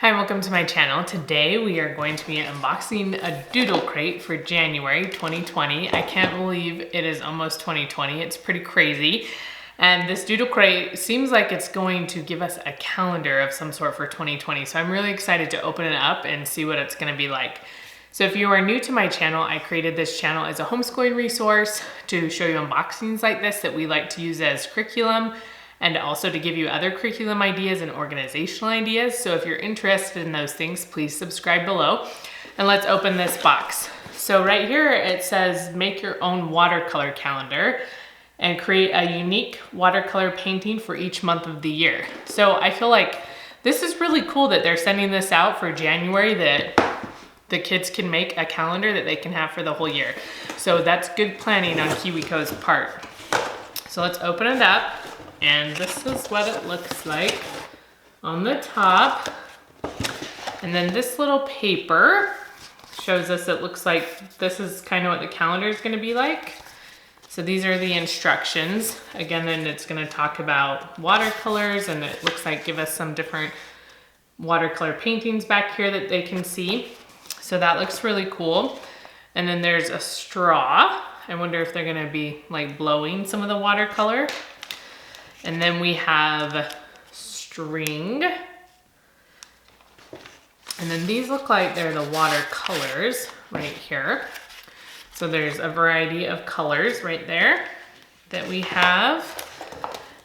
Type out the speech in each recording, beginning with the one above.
Hi, welcome to my channel. Today we are going to be unboxing a Doodle Crate for January 2020. I can't believe it is almost 2020. It's pretty crazy. And this Doodle Crate seems like it's going to give us a calendar of some sort for 2020. So I'm really excited to open it up and see what it's gonna be like. So if you are new to my channel, I created this channel as a homeschooling resource to show you unboxings like this that we like to use as curriculum, and also to give you other curriculum ideas and organizational ideas. So if you're interested in those things, please subscribe below. And let's open this box. So right here it says, make your own watercolor calendar and create a unique watercolor painting for each month of the year. So I feel like this is really cool that they're sending this out for January, that the kids can make a calendar that they can have for the whole year. So that's good planning on Kiwico's part. So let's open it up. And this is what it looks like on the top. And then this little paper shows us, it looks like this is kind of what the calendar is going to be like. So these are the instructions. Again, then it's going to talk about watercolors, and it looks like give us some different watercolor paintings back here that they can see. So that looks really cool. And then there's a straw. I wonder if they're going to be like blowing some of the watercolor. And then we have string. And then these look like they're the watercolors right here. So there's a variety of colors right there that we have.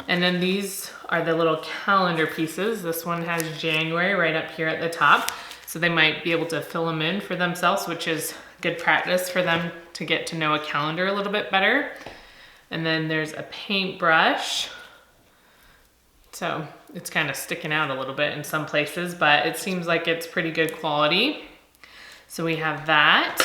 And then these are the little calendar pieces. This one has January right up here at the top. So they might be able to fill them in for themselves, which is good practice for them to get to know a calendar a little bit better. And then there's a paintbrush. So it's kind of sticking out a little bit in some places, but it seems like it's pretty good quality. So we have that.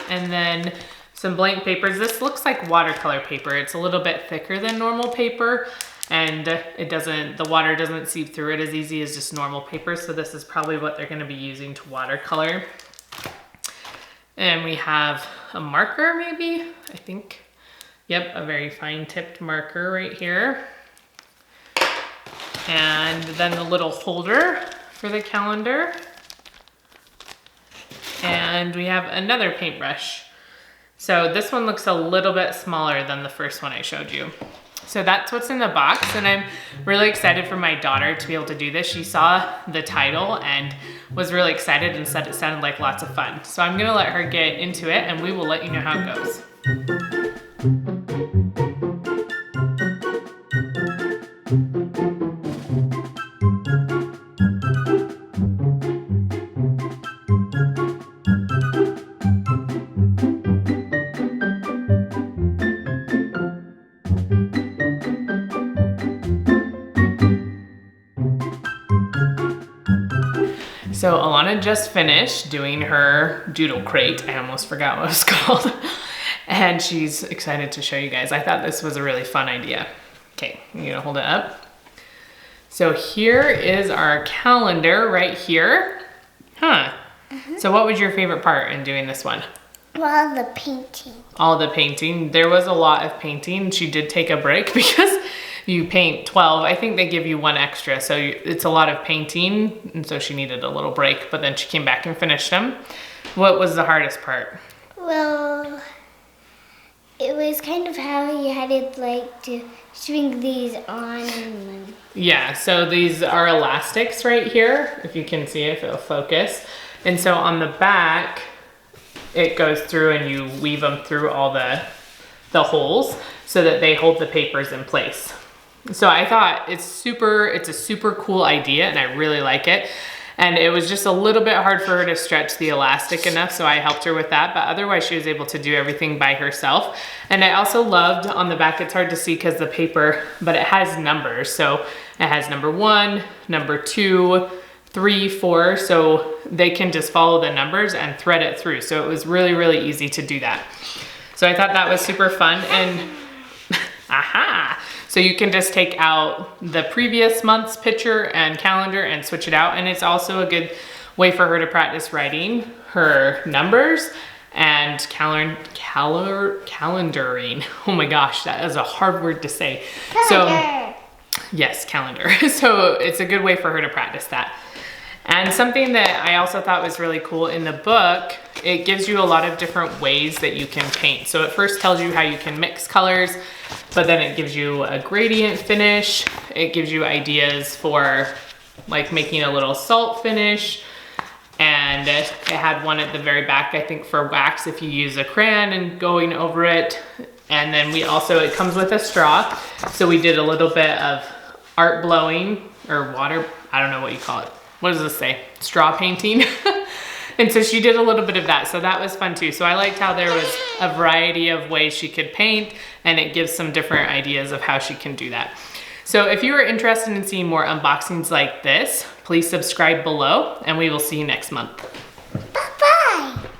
And then some blank papers. This looks like watercolor paper. It's a little bit thicker than normal paper, and the water doesn't seep through it as easy as just normal paper. So this is probably what they're gonna be using to watercolor. And we have a marker maybe, I think. Yep, a very fine tipped marker right here. And then the little holder for the calendar. And we have another paintbrush. So this one looks a little bit smaller than the first one I showed you. So that's what's in the box, and I'm really excited for my daughter to be able to do this. She saw the title and was really excited and said it sounded like lots of fun. So I'm gonna let her get into it, and we will let you know how it goes. So Alana just finished doing her Doodle Crate. I almost forgot what it was called. And she's excited to show you guys. I thought this was a really fun idea. Okay, you gonna hold it up? So here is our calendar right here. Huh. So what was your favorite part in doing this one? Well, the painting. All the painting. There was a lot of painting. She did take a break because you paint 12. I think they give you one extra, so it's a lot of painting, and so she needed a little break, but then she came back and finished them. What was the hardest part? Well, it was kind of how you had to string these on. And yeah, so these are elastics right here, if you can see it, if it'll focus. And so on the back, it goes through and you weave them through all the holes so that they hold the papers in place. So I thought it's a super cool idea, and I really like it. And it was just a little bit hard for her to stretch the elastic enough, so I helped her with that, but otherwise she was able to do everything by herself. And I also loved on the back, it's hard to see because the paper, but it has numbers. So it has number 1, number 2, 3, 4, so they can just follow the numbers and thread it through. So it was really, really easy to do that. So I thought that was super fun. And aha! So you can just take out the previous month's picture and calendar and switch it out. And it's also a good way for her to practice writing her numbers and calendaring. Oh my gosh, that is a hard word to say. Calendar. So yes, calendar. So it's a good way for her to practice that. And something that I also thought was really cool in the book, it gives you a lot of different ways that you can paint. So it first tells you how you can mix colors, but then it gives you a gradient finish. It gives you ideas for like making a little salt finish. And it had one at the very back, I think, for wax if you use a crayon and going over it. And then it comes with a straw. So we did a little bit of art blowing or water, I don't know what you call it. What does this say? Straw painting. And so she did a little bit of that. So that was fun too. So I liked how there was a variety of ways she could paint, and it gives some different ideas of how she can do that. So if you are interested in seeing more unboxings like this, please subscribe below, and we will see you next month.